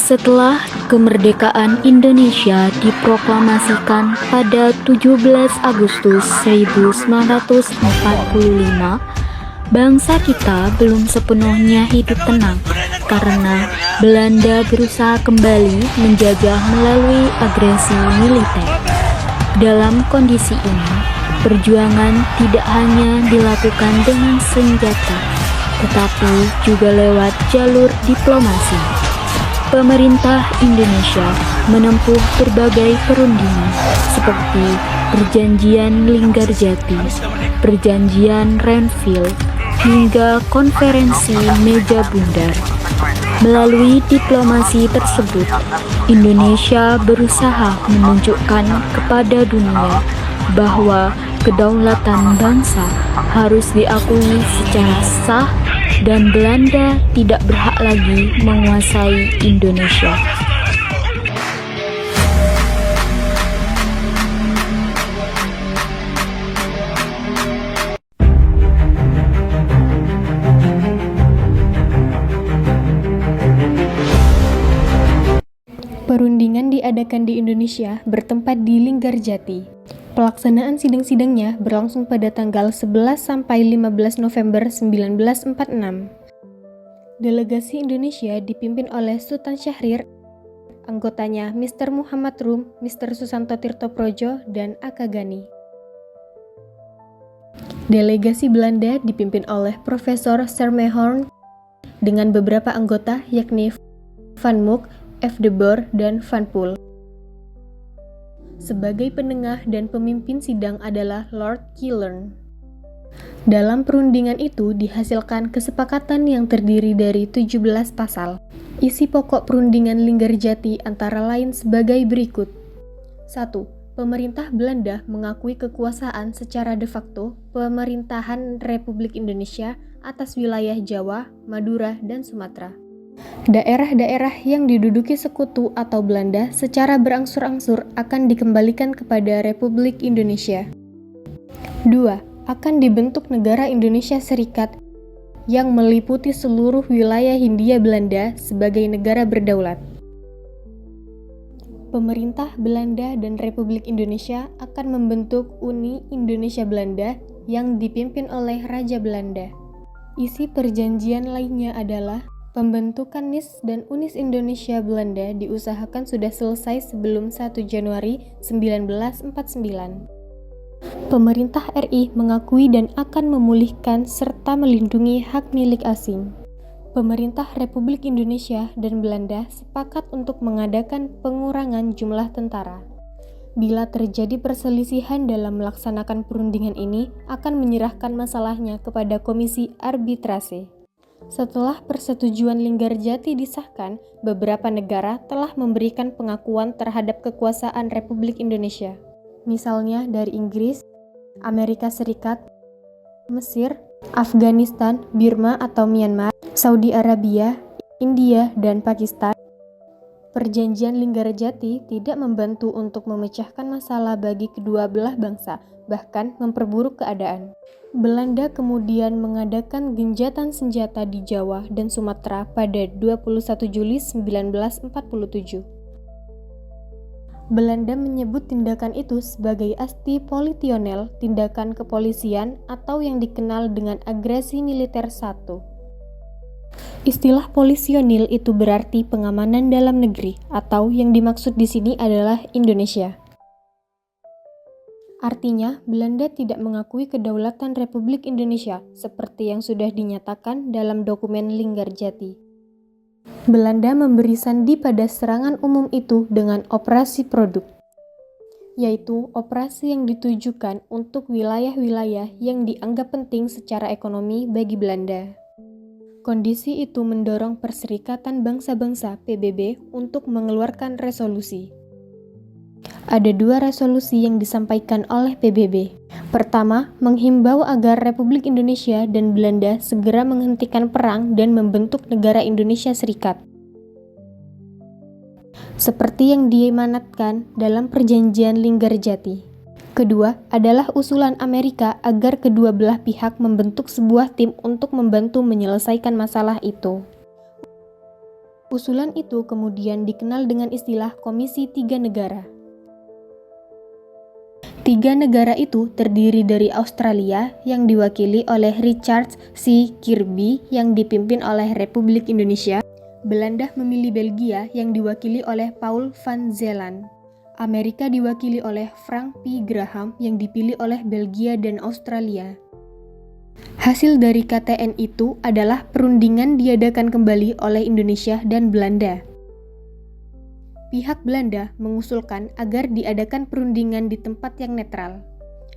Setelah kemerdekaan Indonesia diproklamasikan pada 17 Agustus 1945, bangsa kita belum sepenuhnya hidup tenang karena Belanda berusaha kembali menjajah melalui agresi militer. Dalam kondisi ini, perjuangan tidak hanya dilakukan dengan senjata, tetapi juga lewat jalur diplomasi. Pemerintah Indonesia menempuh berbagai perundingan seperti Perjanjian Linggarjati, Perjanjian Renville, hingga Konferensi Meja Bundar. Melalui diplomasi tersebut, Indonesia berusaha menunjukkan kepada dunia bahwa kedaulatan bangsa harus diakui secara sah dan Belanda tidak berhak lagi menguasai Indonesia. Perundingan diadakan di Indonesia bertempat di Linggarjati. Pelaksanaan sidang-sidangnya berlangsung pada tanggal 11 sampai 15 November 1946. Delegasi Indonesia dipimpin oleh Sultan Syahrir, anggotanya Mr. Muhammad Rum, Mr. Susanto Tirtoprojo, dan Akagani. Delegasi Belanda dipimpin oleh Profesor Sermehorn dengan beberapa anggota yakni Van Mook, F. de Boer, dan Van Poel. Sebagai penengah dan pemimpin sidang adalah Lord Killern. Dalam perundingan itu dihasilkan kesepakatan yang terdiri dari 17 pasal. Isi pokok perundingan Linggarjati antara lain sebagai berikut. 1. Pemerintah Belanda mengakui kekuasaan secara de facto pemerintahan Republik Indonesia atas wilayah Jawa, Madura, dan Sumatera. Daerah-daerah yang diduduki sekutu atau Belanda secara berangsur-angsur akan dikembalikan kepada Republik Indonesia. 2. Akan dibentuk negara Indonesia Serikat yang meliputi seluruh wilayah Hindia Belanda sebagai negara berdaulat. Pemerintah Belanda dan Republik Indonesia akan membentuk Uni Indonesia Belanda yang dipimpin oleh Raja Belanda. Isi perjanjian lainnya adalah pembentukan NIS dan UNIS Indonesia Belanda diusahakan sudah selesai sebelum 1 Januari 1949. Pemerintah RI mengakui dan akan memulihkan serta melindungi hak milik asing. Pemerintah Republik Indonesia dan Belanda sepakat untuk mengadakan pengurangan jumlah tentara. Bila terjadi perselisihan dalam melaksanakan perundingan ini, akan menyerahkan masalahnya kepada Komisi Arbitrase. Setelah persetujuan Linggarjati disahkan, beberapa negara telah memberikan pengakuan terhadap kekuasaan Republik Indonesia. Misalnya dari Inggris, Amerika Serikat, Mesir, Afghanistan, Burma atau Myanmar, Saudi Arabia, India, dan Pakistan. Perjanjian Linggarjati tidak membantu untuk memecahkan masalah bagi kedua belah bangsa, bahkan memperburuk keadaan. Belanda kemudian mengadakan gencatan senjata di Jawa dan Sumatera pada 21 Juli 1947. Belanda menyebut tindakan itu sebagai asti politionel, tindakan kepolisian atau yang dikenal dengan agresi militer 1. Istilah polisionil itu berarti pengamanan dalam negeri atau yang dimaksud di sini adalah Indonesia. Artinya, Belanda tidak mengakui kedaulatan Republik Indonesia seperti yang sudah dinyatakan dalam dokumen Linggarjati. Belanda memberi sandi pada serangan umum itu dengan operasi produk, yaitu operasi yang ditujukan untuk wilayah-wilayah yang dianggap penting secara ekonomi bagi Belanda. Kondisi itu mendorong Perserikatan Bangsa-Bangsa (PBB) untuk mengeluarkan resolusi. Ada 2 resolusi yang disampaikan oleh PBB. Pertama, menghimbau agar Republik Indonesia dan Belanda segera menghentikan perang dan membentuk negara Indonesia Serikat, seperti yang diamanatkan dalam Perjanjian Linggarjati. Kedua adalah usulan Amerika agar kedua belah pihak membentuk sebuah tim untuk membantu menyelesaikan masalah itu. Usulan itu kemudian dikenal dengan istilah Komisi Tiga Negara. 3 negara itu terdiri dari Australia yang diwakili oleh Richard C. Kirby yang dipimpin oleh Republik Indonesia, Belanda memilih Belgia yang diwakili oleh Paul van Zeeland, Amerika diwakili oleh Frank P. Graham yang dipilih oleh Belgia dan Australia. Hasil dari KTN itu adalah perundingan diadakan kembali oleh Indonesia dan Belanda. Pihak Belanda mengusulkan agar diadakan perundingan di tempat yang netral.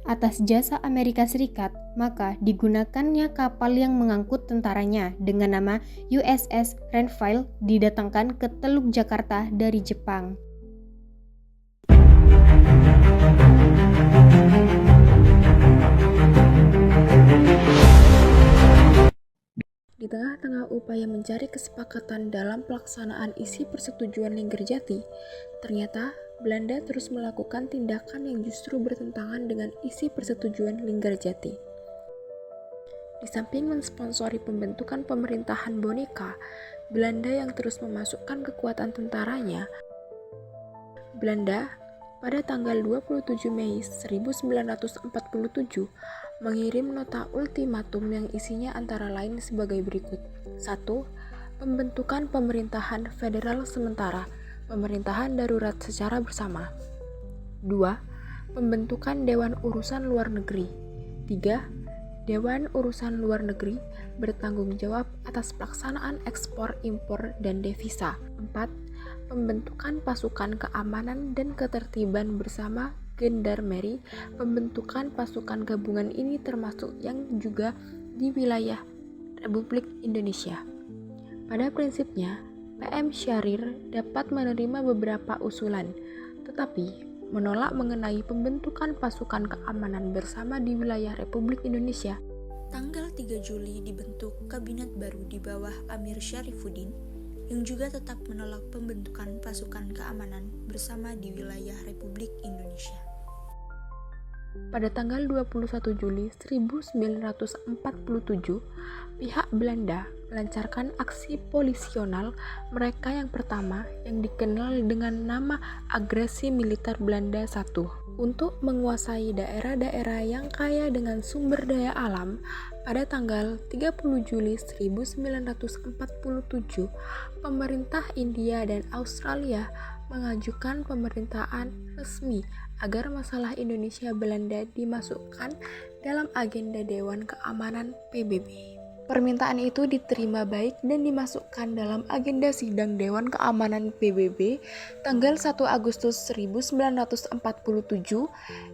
Atas jasa Amerika Serikat, maka digunakannya kapal yang mengangkut tentaranya dengan nama USS Renville didatangkan ke Teluk Jakarta dari Jepang. Di tengah-tengah upaya mencari kesepakatan dalam pelaksanaan isi persetujuan Linggarjati, ternyata Belanda terus melakukan tindakan yang justru bertentangan dengan isi persetujuan Linggarjati. Di samping mensponsori pembentukan pemerintahan boneka, Belanda yang terus memasukkan kekuatan tentaranya, Belanda pada tanggal 27 Mei 1947 mengirim nota ultimatum yang isinya antara lain sebagai berikut. 1. Pembentukan pemerintahan federal sementara, pemerintahan darurat secara bersama. 2. Pembentukan Dewan Urusan Luar Negeri. 3. Dewan Urusan Luar Negeri bertanggung jawab atas pelaksanaan ekspor, impor, dan devisa. 4. Pembentukan pasukan keamanan dan ketertiban bersama gendarmeri. Pembentukan pasukan gabungan ini termasuk yang juga di wilayah Republik Indonesia. Pada prinsipnya, PM Syahrir dapat menerima beberapa usulan, tetapi menolak mengenai pembentukan pasukan keamanan bersama di wilayah Republik Indonesia. Tanggal 3 Juli dibentuk kabinet baru di bawah Amir Syarifuddin yang juga tetap menolak pembentukan pasukan keamanan bersama di wilayah Republik Indonesia. Pada tanggal 21 Juli 1947, pihak Belanda melancarkan aksi polisional mereka yang pertama yang dikenal dengan nama Agresi Militer Belanda I. Untuk menguasai daerah-daerah yang kaya dengan sumber daya alam, pada tanggal 30 Juli 1947, pemerintah India dan Australia mengajukan pemerintahan resmi agar masalah Indonesia Belanda dimasukkan dalam agenda Dewan Keamanan PBB. Permintaan itu diterima baik dan dimasukkan dalam agenda sidang Dewan Keamanan PBB tanggal 1 Agustus 1947.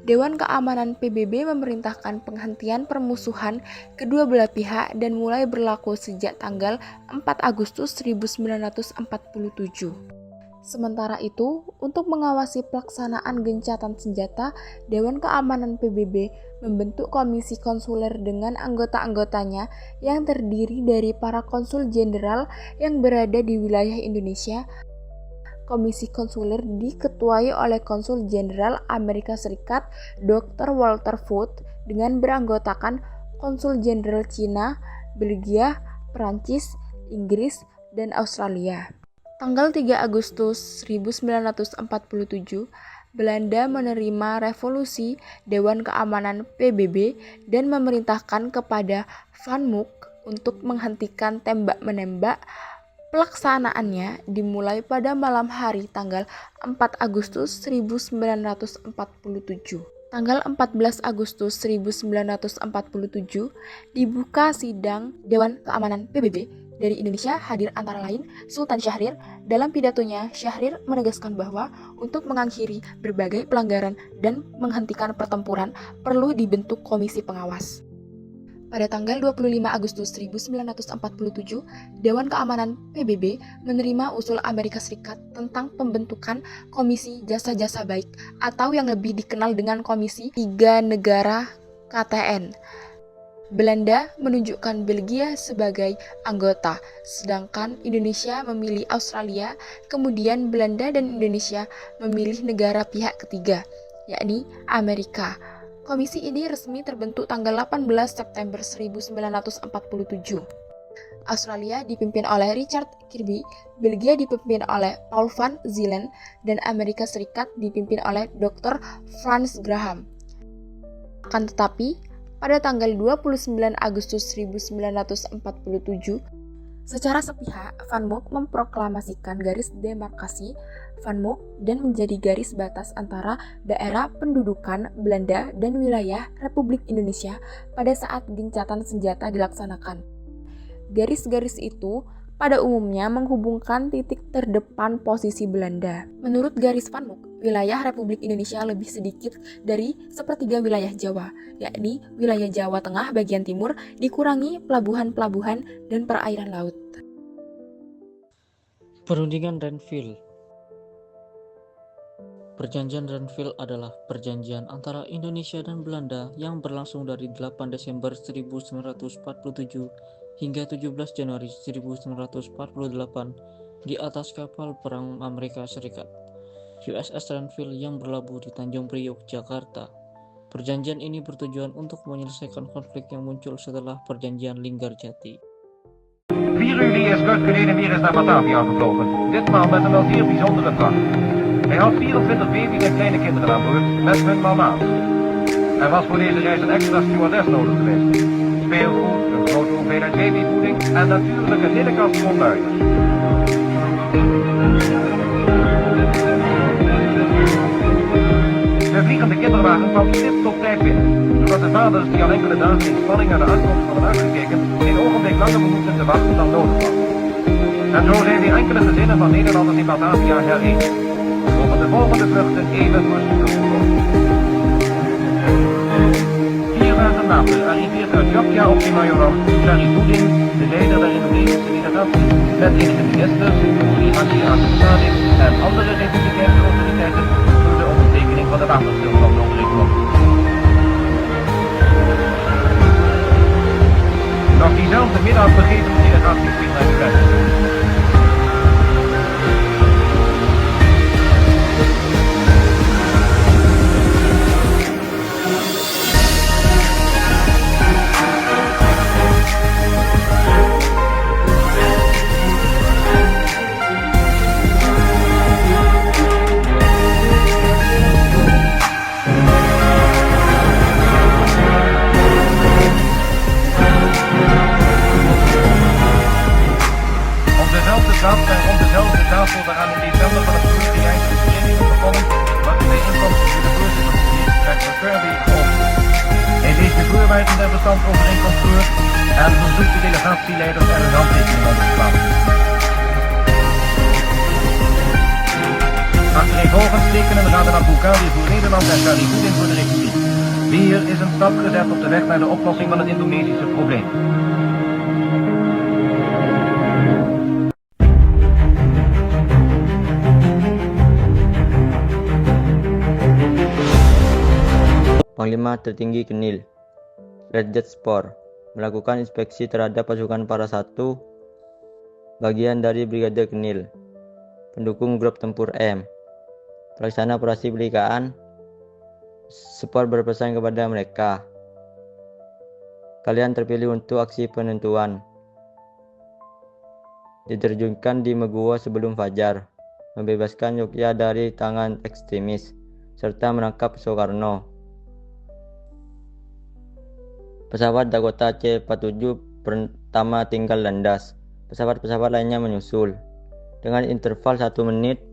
Dewan Keamanan PBB memerintahkan penghentian permusuhan kedua belah pihak dan mulai berlaku sejak tanggal 4 Agustus 1947. Sementara itu, untuk mengawasi pelaksanaan gencatan senjata, Dewan Keamanan PBB membentuk komisi konsuler dengan anggota-anggotanya yang terdiri dari para konsul jenderal yang berada di wilayah Indonesia. Komisi konsuler diketuai oleh Konsul Jenderal Amerika Serikat Dr. Walter Foote dengan beranggotakan Konsul Jenderal Cina, Belgia, Perancis, Inggris, dan Australia. Tanggal 3 Agustus 1947, Belanda menerima resolusi Dewan Keamanan PBB dan memerintahkan kepada Van Mook untuk menghentikan tembak-menembak. Pelaksanaannya dimulai pada malam hari tanggal 4 Agustus 1947. Tanggal 14 Agustus 1947 dibuka sidang Dewan Keamanan PBB. Dari Indonesia hadir antara lain Sultan Syahrir. Dalam pidatonya, Syahrir menegaskan bahwa untuk mengakhiri berbagai pelanggaran dan menghentikan pertempuran perlu dibentuk komisi pengawas. Pada tanggal 25 Agustus 1947, Dewan Keamanan PBB menerima usul Amerika Serikat tentang pembentukan Komisi Jasa-Jasa Baik atau yang lebih dikenal dengan Komisi Tiga Negara KTN. Belanda menunjukkan Belgia sebagai anggota, sedangkan Indonesia memilih Australia, kemudian Belanda dan Indonesia memilih negara pihak ketiga, yakni Amerika. Komisi ini resmi terbentuk tanggal 18 September 1947. Australia dipimpin oleh Richard Kirby, Belgia dipimpin oleh Paul van Zielen, dan Amerika Serikat dipimpin oleh Dr. Franz Graham. Akan tetapi, pada tanggal 29 Agustus 1947, secara sepihak Van Mook memproklamasikan garis demarkasi Van Mook dan menjadi garis batas antara daerah pendudukan Belanda dan wilayah Republik Indonesia pada saat gencatan senjata dilaksanakan. Garis-garis itu pada umumnya menghubungkan titik terdepan posisi Belanda. Menurut garis Van Mook, wilayah Republik Indonesia lebih sedikit dari sepertiga wilayah Jawa, yakni wilayah Jawa Tengah bagian timur dikurangi pelabuhan-pelabuhan dan perairan laut. Perundingan Renville. Perjanjian Renville adalah perjanjian antara Indonesia dan Belanda yang berlangsung dari 8 Desember 1947 hingga 17 Januari 1948 di atas kapal perang Amerika Serikat, USS Renville yang berlabuh di Tanjung Priok, Jakarta. Perjanjian ini bertujuan untuk menyelesaikan konflik yang muncul setelah perjanjian Linggarjati. 4 juli is Kurt geleden weer eens naar Batavia gevlogen, ditmaal met een wel zeer bijzondere vracht. Hij had 24 baby's en kleine kinderen aan boord, met hun mama's. Er was voor deze reis een extra stewardess nodig geweest. Speelgoed, een grote hoeveelheid babyvoeding en natuurlijk een hele kast vol luiers. De vliegende kinderwagen kwam stipt op tijd binnen, zodat de vaders die al enkele dagen in spanning naar de aankomst hadden uitgekeken, geen ogenblik langer behoefden te wachten dan nodig was. En zo zijn weer enkele gezinnen van Nederlanders in Batavia herenigd. Over de volgende vluchten even voorspoedig gekomen. 4 dagen later arriveert uit Jakarta op Kemayoran Syarifuddin, de leider der Indonesische delegatie, met enige ministers, Sri Haji Sadik en andere republikeinse autoriteiten voor de ondertekening van de wapenstilstandsovereenkomst. Nog diezelfde middag begeeft de delegatie zich naar de grens. Der bestandsovereenkomst voor en verzoekt de delegatieleiders er een handtekening onder te plaatsen. Achtereenvolgens tekenen Raden Abukali voor Nederland en Syarifuddin voor de Republiek. Weer is een stap gezet op de weg naar de oplossing van het Indonesische probleem. Panglima Tertinggi Kenil Ledjet Spor melakukan inspeksi terhadap pasukan para 1 bagian dari Brigade Kenil, pendukung grup tempur M. Pelaksana operasi belikaan, Spor berpesan kepada mereka, kalian terpilih untuk aksi penentuan. Diterjunkan di Meguwo sebelum fajar, membebaskan Yogyakarta dari tangan ekstremis, serta menangkap Soekarno. Pesawat Dakota C-47 pertama tinggal landas, pesawat-pesawat lainnya menyusul. Dengan interval 1 menit,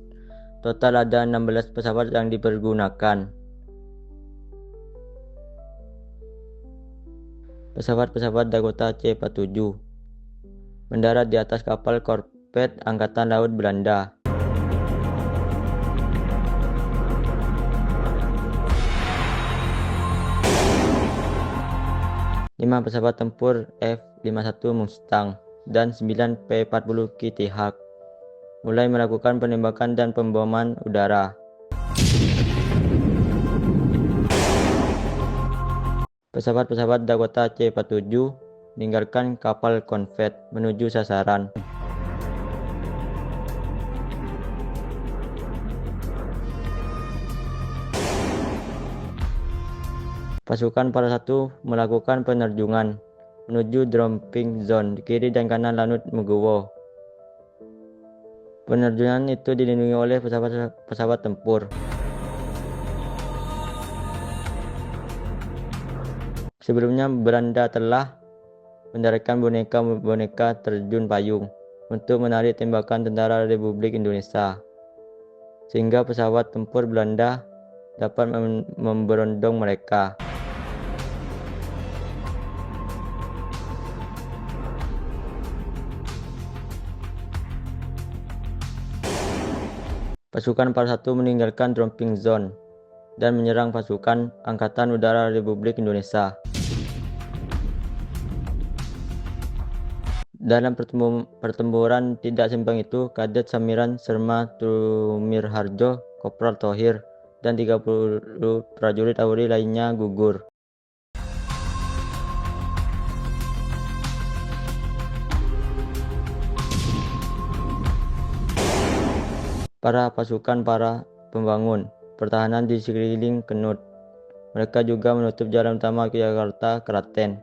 total ada 16 pesawat yang dipergunakan. Pesawat-pesawat Dakota C-47 mendarat di atas kapal korvet Angkatan Laut Belanda. 5 pesawat tempur F-51 Mustang, dan 9 P-40 Kitty Hawk mulai melakukan penembakan dan pemboman udara. Pesawat-pesawat Dakota C-47 meninggalkan kapal konvoy menuju sasaran. Pasukan Para 1 melakukan penerjunan menuju dropping zone di kiri dan kanan Lanut Megowo. Penerjunan itu dilindungi oleh pesawat tempur. Sebelumnya Belanda telah mendaratkan boneka terjun payung untuk menarik tembakan tentara Republik Indonesia, sehingga pesawat tempur Belanda dapat memberondong mereka. Pasukan Para 1 meninggalkan dropping zone dan menyerang pasukan Angkatan Udara Republik Indonesia. Dalam pertempuran tidak seimbang itu, Kadet Samiran Serma Tumirharjo, Kopral Thohir, dan 30 prajurit AURI lainnya gugur. Para pasukan para pembangun pertahanan di sekeliling Kenut. Mereka juga menutup jalan utama ke Jakarta Klaten.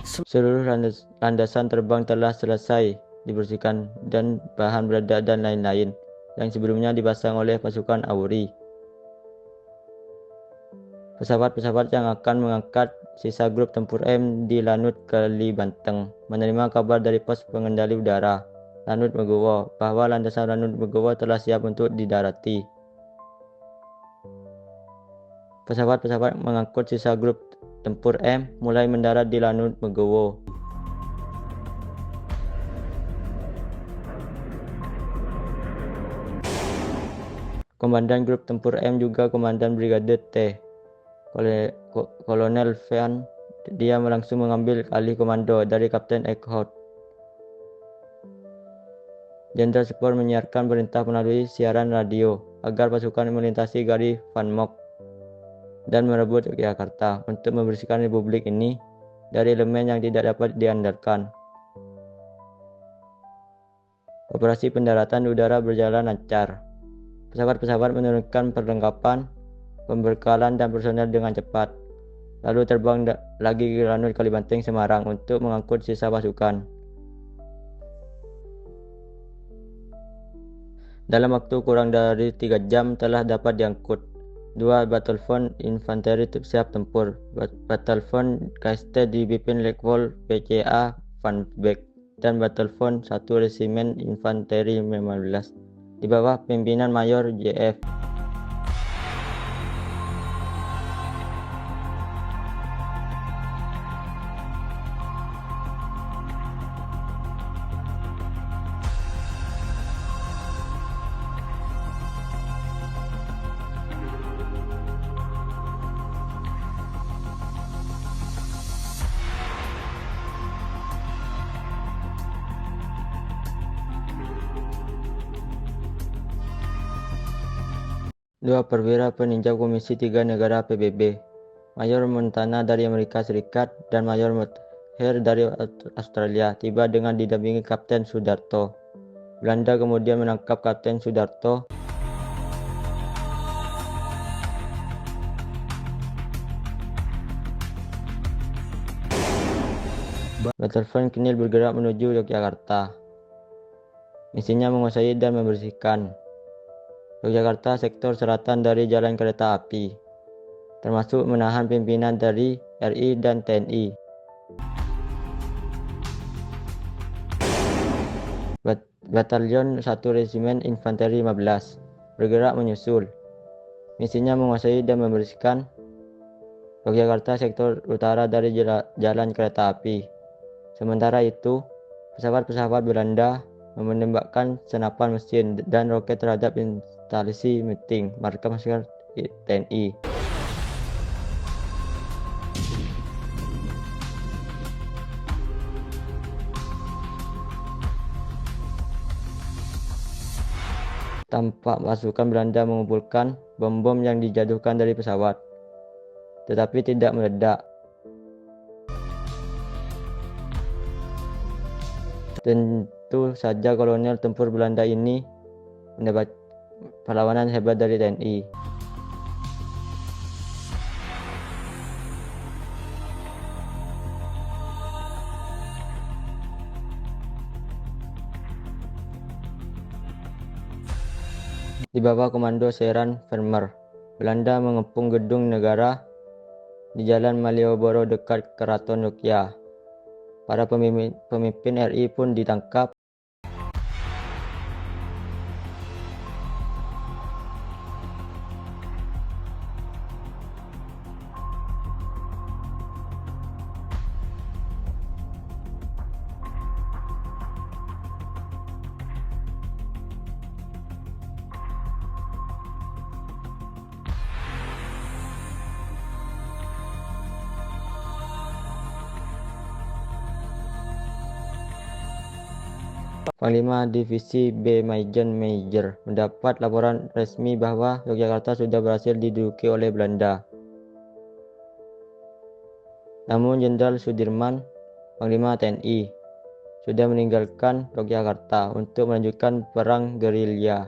Seluruh landasan terbang telah selesai dibersihkan dan bahan peledak dan lain-lain yang sebelumnya dipasang oleh pasukan AURI. Pesawat-pesawat yang akan mengangkat sisa grup tempur M di Lanut Kalibanteng menerima kabar dari pos pengendali udara Lanut Megowo bahwa landasan Lanut Megowo telah siap untuk didarati. Pesawat-pesawat mengangkut sisa grup tempur M mulai mendarat di Lanut Megowo. Komandan grup tempur M juga Komandan Brigade T, Kolonel Van. Dia langsung mengambil alih komando dari Kapten Eckhout. Jenderal Spor menyiarkan perintah melalui siaran radio agar pasukan melintasi Gari Van Mok dan merebut Yogyakarta untuk membersihkan republik ini dari elemen yang tidak dapat diandalkan. Operasi pendaratan udara berjalan lancar. Pesawat-pesawat menurunkan perlengkapan, pembekalan dan personel dengan cepat, lalu terbang lagi ke Lanut Kalibanteng Semarang untuk mengangkut sisa pasukan. Dalam waktu kurang dari 3 jam telah dapat diangkut 2 Battlefront Infanteri siap tempur. Battlefront KST dipimpin Letwol PCA Van Beek dan Battlefront 1 Resimen Infanteri 15 di bawah pimpinan Mayor JF. Dua perwira peninjau Komisi 3 Negara PBB, Mayor Montana dari Amerika Serikat dan Mayor Motheer dari Australia, tiba dengan didampingi Kapten Sudarto. Belanda kemudian menangkap Kapten Sudarto. Battlefront Knil bergerak menuju Yogyakarta. Misinya menguasai dan membersihkan Yogyakarta sektor selatan dari jalan kereta api, termasuk menahan pimpinan dari RI dan TNI. Batalion 1 Resimen Infanteri 15 bergerak menyusul. Misinya menguasai dan membersihkan Yogyakarta sektor utara dari jalan kereta api. Sementara itu, pesawat-pesawat Belanda menembakkan senapan mesin dan roket terhadap instalasi meeting markas TNI. Tampak pasukan Belanda mengumpulkan bom-bom yang dijatuhkan dari pesawat, tetapi tidak meledak. Tentu saja kolonel tempur Belanda ini mendapat perlawanan hebat dari TNI. Di bawah komando Sergeant Vermeer, Belanda mengepung gedung negara di Jalan Malioboro dekat Keraton Yogyakarta. Para pemimpin RI pun ditangkap. Panglima Divisi B Majen Major mendapat laporan resmi bahwa Yogyakarta sudah berhasil diduduki oleh Belanda. Namun Jenderal Sudirman, Panglima TNI, sudah meninggalkan Yogyakarta untuk melanjutkan perang gerilya.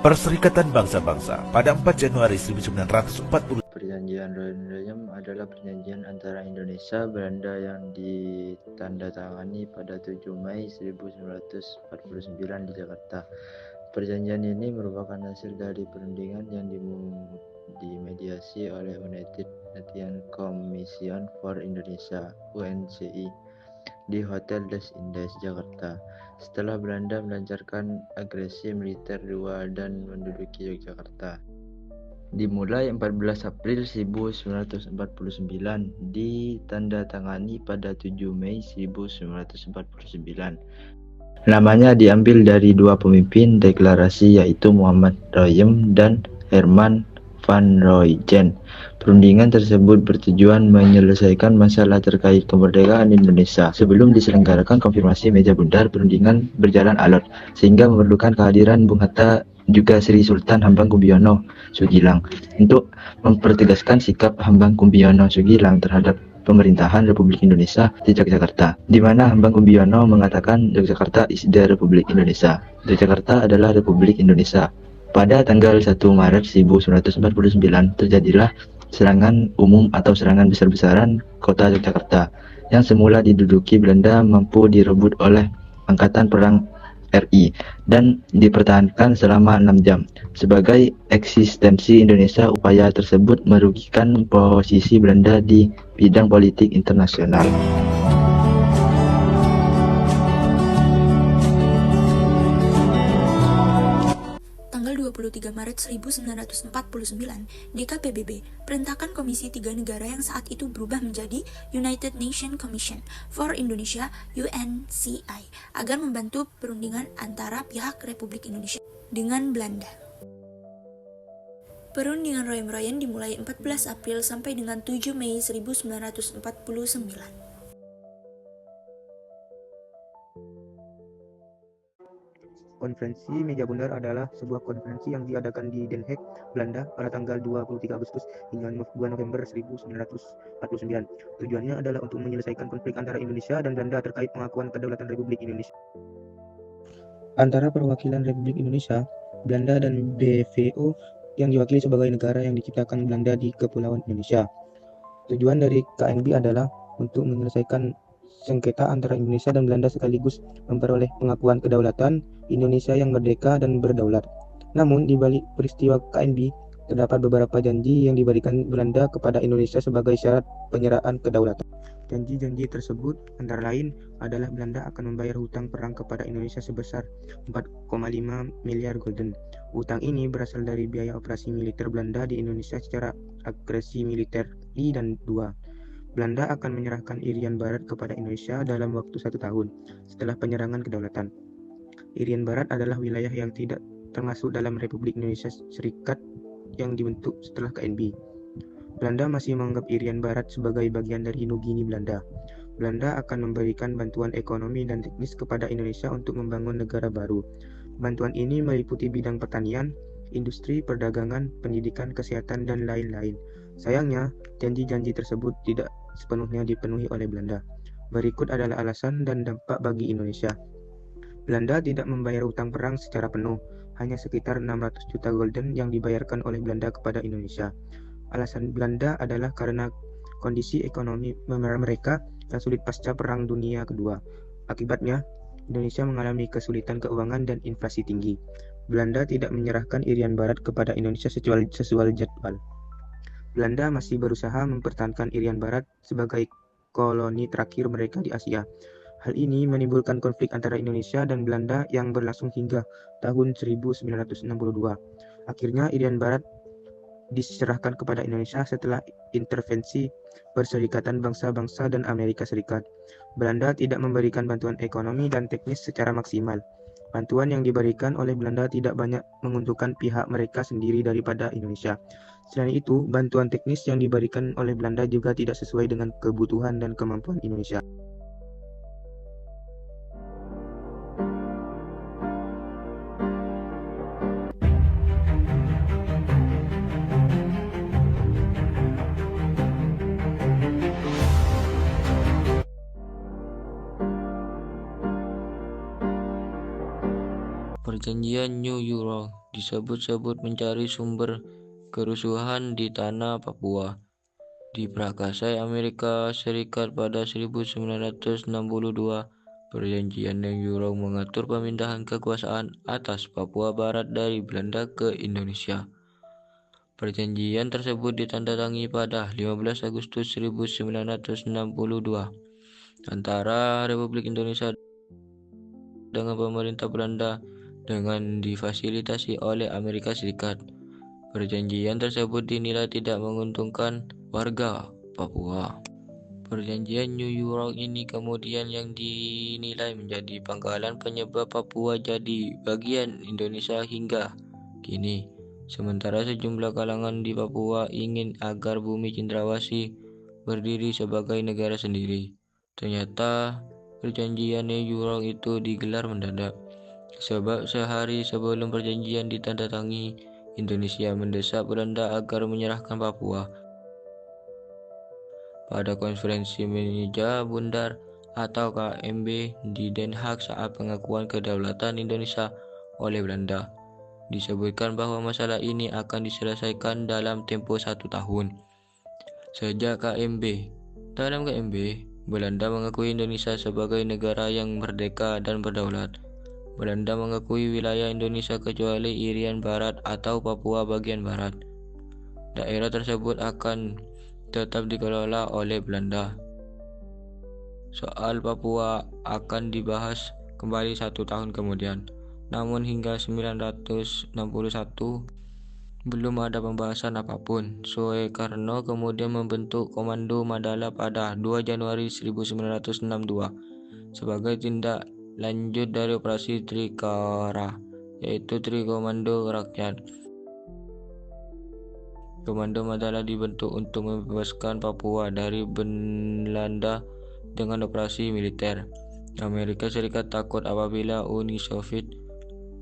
Perserikatan Bangsa-Bangsa pada 4 Januari 1940. Perjanjian Rotterdam adalah perjanjian antara Indonesia Belanda yang ditandatangani pada 7 Mei 1949 di Jakarta. Perjanjian ini merupakan hasil dari perundingan yang dimediasi oleh United Nations Commission for Indonesia (UNCI) di Hotel des Indes, Jakarta. Setelah Belanda melancarkan agresi militer luar dan menduduki Yogyakarta. Dimulai 14 April 1949, ditandatangani pada 7 Mei 1949. Namanya diambil dari dua pemimpin deklarasi, yaitu Muhammad Royem dan Herman van Royjen. Perundingan tersebut bertujuan menyelesaikan masalah terkait kemerdekaan Indonesia. Sebelum diselenggarakan konfirmasi meja bundar, perundingan berjalan alot, sehingga memerlukan kehadiran Bung Hatta juga Sri Sultan Hamengkubuwono Sugilang untuk mempertegaskan sikap Hamengkubuwono Sugilang terhadap pemerintahan Republik Indonesia di Yogyakarta, di mana Hamengkubuwono mengatakan Yogyakarta is the Republik Indonesia. Yogyakarta adalah Republik Indonesia. Pada tanggal 1 Maret 1949 terjadilah serangan umum atau serangan besar-besaran kota Yogyakarta yang semula diduduki Belanda mampu direbut oleh Angkatan Perang RI dan dipertahankan selama 6 jam. Sebagai eksistensi Indonesia, upaya tersebut merugikan posisi Belanda di bidang politik internasional. Tanggal 23 Maret 1949, DKPBB perintahkan Komisi 3 negara yang saat itu berubah menjadi United Nations Commission for Indonesia (UNCI) agar membantu perundingan antara pihak Republik Indonesia dengan Belanda. Perundingan Royem-Royen dimulai 14 April sampai dengan 7 Mei 1949. Konferensi Meja Bundar adalah sebuah konferensi yang diadakan di Den Haag, Belanda pada tanggal 23 Agustus hingga 2 November 1949. Tujuannya adalah untuk menyelesaikan konflik antara Indonesia dan Belanda terkait pengakuan kedaulatan Republik Indonesia. Antara perwakilan Republik Indonesia, Belanda dan BVO yang diwakili sebagai negara yang diciptakan Belanda di Kepulauan Indonesia. Tujuan dari KNB adalah untuk menyelesaikan sengketa antara Indonesia dan Belanda sekaligus memperoleh pengakuan kedaulatan Indonesia yang merdeka dan berdaulat. Namun, di balik peristiwa KNB, terdapat beberapa janji yang diberikan Belanda kepada Indonesia sebagai syarat penyerahan kedaulatan. Janji-janji tersebut antara lain adalah Belanda akan membayar hutang perang kepada Indonesia sebesar 4,5 miliar gulden. Hutang ini berasal dari biaya operasi militer Belanda di Indonesia secara agresi militer I dan II. Belanda akan menyerahkan Irian Barat kepada Indonesia dalam waktu 1 tahun setelah penyerangan kedaulatan. Irian Barat adalah wilayah yang tidak termasuk dalam Republik Indonesia Serikat yang dibentuk setelah KNB. Belanda masih menganggap Irian Barat sebagai bagian dari Nugini Belanda. Belanda akan memberikan bantuan ekonomi dan teknis kepada Indonesia untuk membangun negara baru. Bantuan ini meliputi bidang pertanian, industri, perdagangan, pendidikan, kesehatan, dan lain-lain. Sayangnya, janji-janji tersebut tidak sepenuhnya dipenuhi oleh Belanda. Berikut adalah alasan dan dampak bagi Indonesia. Belanda tidak membayar utang perang secara penuh, hanya sekitar 600 juta gulden yang dibayarkan oleh Belanda kepada Indonesia. Alasan Belanda adalah karena kondisi ekonomi mereka yang sulit pasca Perang Dunia Kedua. Akibatnya, Indonesia mengalami kesulitan keuangan dan inflasi tinggi. Belanda tidak menyerahkan Irian Barat kepada Indonesia sesuai jadwal. Belanda masih berusaha mempertahankan Irian Barat sebagai koloni terakhir mereka di Asia. Hal ini menimbulkan konflik antara Indonesia dan Belanda yang berlangsung hingga tahun 1962. Akhirnya Irian Barat diserahkan kepada Indonesia setelah intervensi Perserikatan Bangsa-Bangsa dan Amerika Serikat. Belanda tidak memberikan bantuan ekonomi dan teknis secara maksimal. Bantuan yang diberikan oleh Belanda tidak banyak menguntungkan pihak mereka sendiri daripada Indonesia. Selain itu, bantuan teknis yang diberikan oleh Belanda juga tidak sesuai dengan kebutuhan dan kemampuan Indonesia. Perjanjian New York disebut-sebut mencari sumber kerusuhan di tanah Papua. Diprakarsai Amerika Serikat pada 1962, Perjanjian New York mengatur pemindahan kekuasaan atas Papua Barat dari Belanda ke Indonesia. Perjanjian tersebut ditandatangani pada 15 Agustus 1962 antara Republik Indonesia dengan pemerintah Belanda dengan difasilitasi oleh Amerika Serikat. Perjanjian tersebut dinilai tidak menguntungkan warga Papua. Perjanjian New York ini kemudian yang dinilai menjadi pangkalan penyebab Papua jadi bagian Indonesia hingga kini. Sementara sejumlah kalangan di Papua ingin agar bumi Cendrawasih berdiri sebagai negara sendiri. Ternyata perjanjian New York itu digelar mendadak. Sebab sehari sebelum perjanjian ditandatangani, Indonesia mendesak Belanda agar menyerahkan Papua. Pada konferensi meja bundar atau KMB di Den Haag saat pengakuan kedaulatan Indonesia oleh Belanda, disebutkan bahwa masalah ini akan diselesaikan dalam tempo 1 tahun. Sejak KMB, dalam KMB, Belanda mengakui Indonesia sebagai negara yang merdeka dan berdaulat. Belanda mengakui wilayah Indonesia kecuali Irian Barat atau Papua bagian barat. Daerah tersebut akan tetap dikelola oleh Belanda. Soal Papua akan dibahas kembali 1 tahun kemudian. Namun hingga 1961 belum ada pembahasan apapun. Soekarno kemudian membentuk Komando Mandala pada 2 Januari 1962 sebagai tindak lanjut dari operasi Trikara, yaitu Trikomando Rakyat. Komando Mandala dibentuk untuk membebaskan Papua dari Belanda dengan operasi militer. Amerika Serikat takut apabila Uni Soviet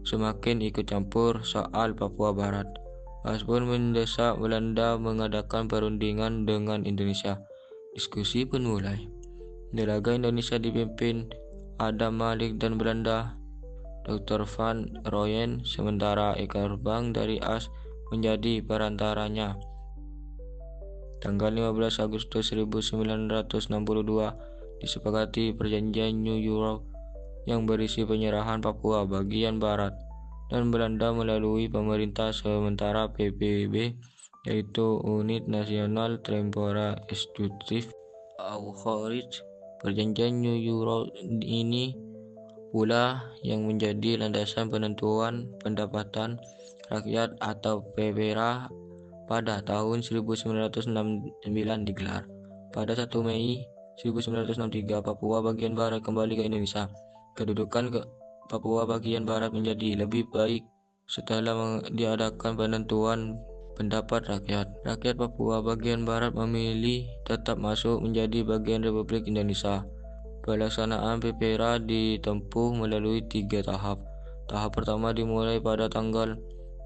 semakin ikut campur soal Papua Barat. PAS pun mendesak Belanda mengadakan perundingan dengan Indonesia. Diskusi pun mulai. Delegat Indonesia dipimpin Adam Malik dan Belanda, Dr. Van Rooyen, sementara Ekarbang dari AS menjadi perantaranya. Tanggal 15 Agustus 1962 disepakati perjanjian New Europe yang berisi penyerahan Papua bagian barat dan Belanda melalui pemerintah sementara PBB, yaitu Unit Nasional Temporaire Executive Authority. Perjanjian New Europe ini pula yang menjadi landasan penentuan pendapatan rakyat atau PPRA pada tahun 1969 digelar. Pada 1 Mei 1963, Papua bagian barat kembali ke Indonesia. Kedudukan Papua bagian barat menjadi lebih baik setelah diadakan penentuan pendapat rakyat. Rakyat Papua bagian barat memilih tetap masuk menjadi bagian Republik Indonesia. Pelaksanaan PPRA ditempuh melalui 3 tahap. Tahap pertama dimulai pada tanggal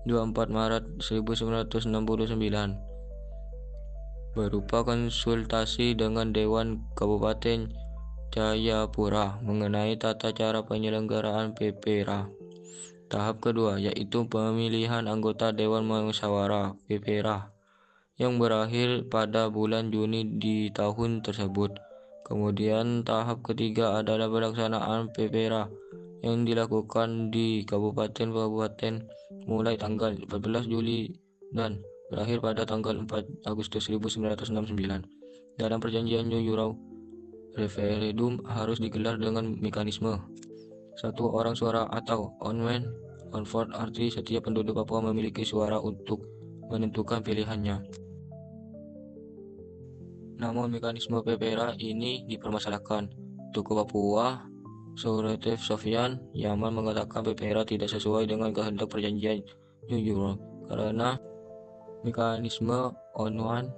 24 Maret 1969 berupa konsultasi dengan Dewan Kabupaten Jayapura mengenai tata cara penyelenggaraan PPRA. Tahap kedua yaitu pemilihan anggota Dewan Musyawarah PPRA yang berakhir pada bulan Juni di tahun tersebut. Kemudian tahap ketiga adalah pelaksanaan PPRA yang dilakukan di kabupaten-kabupaten mulai tanggal 14 Juli dan berakhir pada tanggal 4 Agustus 1969. Dalam perjanjian New Europe, referendum harus digelar dengan mekanisme 1 orang suara atau one man one vote, arti setiap penduduk Papua memiliki suara untuk menentukan pilihannya. Namun mekanisme PPRA ini dipermasalahkan. Tuku Papua Suretev Sofian Yaman mengatakan PPRA tidak sesuai dengan kehendak perjanjian New Europe karena mekanisme on one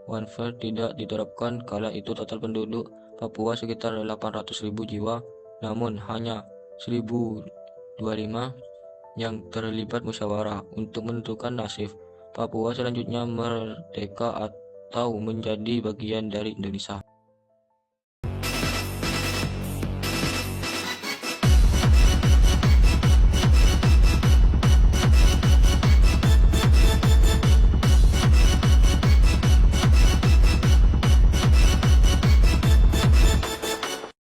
vote tidak diterapkan. Kala itu total penduduk Papua sekitar 800.000 jiwa, namun hanya 1.025 yang terlibat musyawarah untuk menentukan nasib Papua selanjutnya merdeka atau menjadi bagian dari Indonesia.